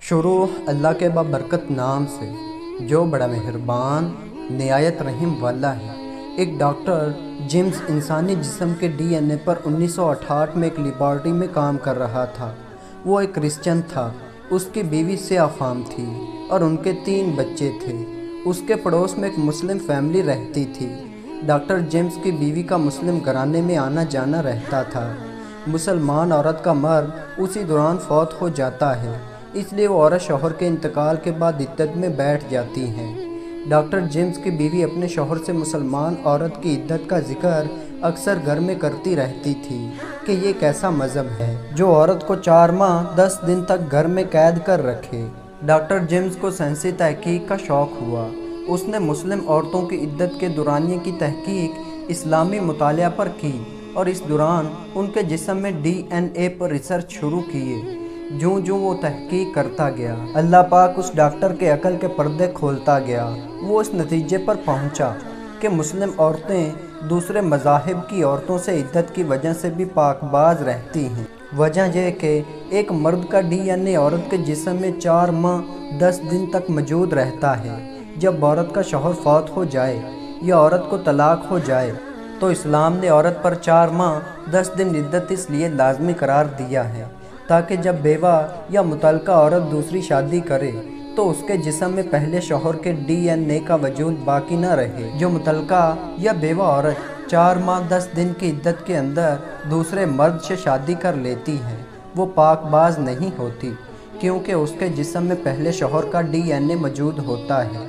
شروع اللہ کے بابرکت نام سے جو بڑا مہربان نہایت رحم والا ہے۔ ایک ڈاکٹر جیمز انسانی جسم کے ڈی این اے پر 1968 میں ایک لیبارٹری میں کام کر رہا تھا۔ وہ ایک کرسچن تھا۔ اس کی بیوی سیاہ فام تھی اور ان کے 3 بچے تھے۔ اس کے پڑوس میں ایک مسلم فیملی رہتی تھی۔ ڈاکٹر جیمز کی بیوی کا مسلم گھرانے میں آنا جانا رہتا تھا۔ مسلمان عورت کا مرد اسی دوران فوت ہو جاتا ہے، اس لیے وہ عورت شوہر کے انتقال کے بعد عدت میں بیٹھ جاتی ہے۔ ڈاکٹر جیمز کی بیوی اپنے شوہر سے مسلمان عورت کی عدت کا ذکر اکثر گھر میں کرتی رہتی تھی کہ یہ کیسا مذہب ہے جو عورت کو 4 ماہ 10 دن تک گھر میں قید کر رکھے۔ ڈاکٹر جیمز کو سائنسی تحقیق کا شوق ہوا۔ اس نے مسلم عورتوں کی عدت کے دورانیے کی تحقیق اسلامی مطالعہ پر کی اور اس دوران ان کے جسم میں ڈی این اے پر ریسرچ شروع کیے۔ جوں وہ تحقیق کرتا گیا، اللہ پاک اس ڈاکٹر کے عقل کے پردے کھولتا گیا۔ وہ اس نتیجے پر پہنچا کہ مسلم عورتیں دوسرے مذاہب کی عورتوں سے عدت کی وجہ سے بھی پاک باز رہتی ہیں۔ وجہ یہ کہ ایک مرد کا ڈی این اے عورت کے جسم میں 4 ماہ 10 دن تک موجود رہتا ہے۔ جب عورت کا شوہر فوت ہو جائے یا عورت کو طلاق ہو جائے تو اسلام نے عورت پر 4 ماہ 10 دن عدت اس لیے لازمی قرار دیا ہے تاکہ جب بیوہ یا متعلقہ عورت دوسری شادی کرے تو اس کے جسم میں پہلے شوہر کے ڈی این اے کا وجود باقی نہ رہے۔ جو متعلقہ یا بیوہ عورت 4 ماہ 10 دن کی عدت کے اندر دوسرے مرد سے شادی کر لیتی ہے وہ پاک باز نہیں ہوتی، کیونکہ اس کے جسم میں پہلے شوہر کا ڈی این اے موجود ہوتا ہے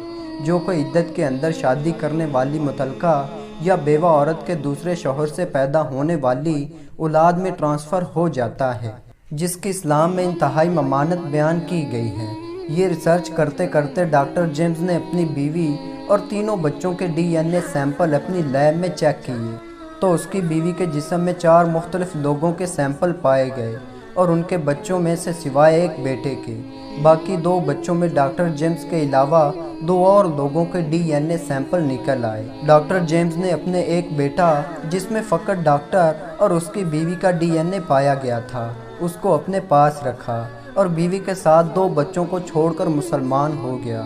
جو کوئی عدت کے اندر شادی کرنے والی متعلقہ یا بیوہ عورت کے دوسرے شوہر سے پیدا ہونے والی اولاد میں ٹرانسفر ہو جاتا ہے، جس کی اسلام میں انتہائی ممانعت بیان کی گئی ہے۔ یہ ریسرچ کرتے کرتے ڈاکٹر جیمز نے اپنی بیوی اور 3 بچوں کے ڈی این اے سیمپل اپنی لیب میں چیک کیے تو اس کی بیوی کے جسم میں 4 مختلف لوگوں کے سیمپل پائے گئے اور ان کے بچوں میں سے سوائے ایک بیٹے کے باقی 2 بچوں میں ڈاکٹر جیمز کے علاوہ 2 اور لوگوں کے ڈی این اے سیمپل نکل آئے۔ ڈاکٹر جیمز نے اپنے ایک بیٹا جس میں فقط ڈاکٹر اور اس کی بیوی کا ڈی این اے پایا گیا تھا اس کو اپنے پاس رکھا اور بیوی کے ساتھ 2 بچوں کو چھوڑ کر مسلمان ہو گیا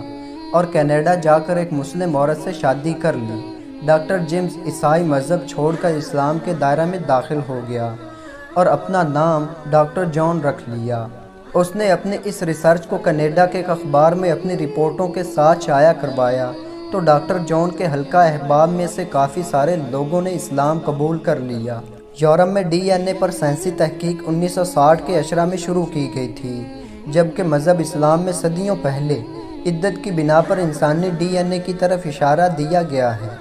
اور کینیڈا جا کر ایک مسلم عورت سے شادی کر لی۔ ڈاکٹر جیمز عیسائی مذہب چھوڑ کر اسلام کے دائرہ میں داخل ہو گیا اور اپنا نام ڈاکٹر جان رکھ لیا۔ اس نے اپنے اس ریسرچ کو کینیڈا کے ایک اخبار میں اپنی رپورٹوں کے ساتھ شائع کروایا تو ڈاکٹر جان کے حلقہ احباب میں سے کافی سارے لوگوں نے اسلام قبول کر لیا۔ یورپ میں ڈی این اے پر سائنسی تحقیق 1960 کے اشرا میں شروع کی گئی تھی، جبکہ مذہب اسلام میں صدیوں پہلے عدت کی بنا پر انسانی ڈی این اے کی طرف اشارہ دیا گیا ہے۔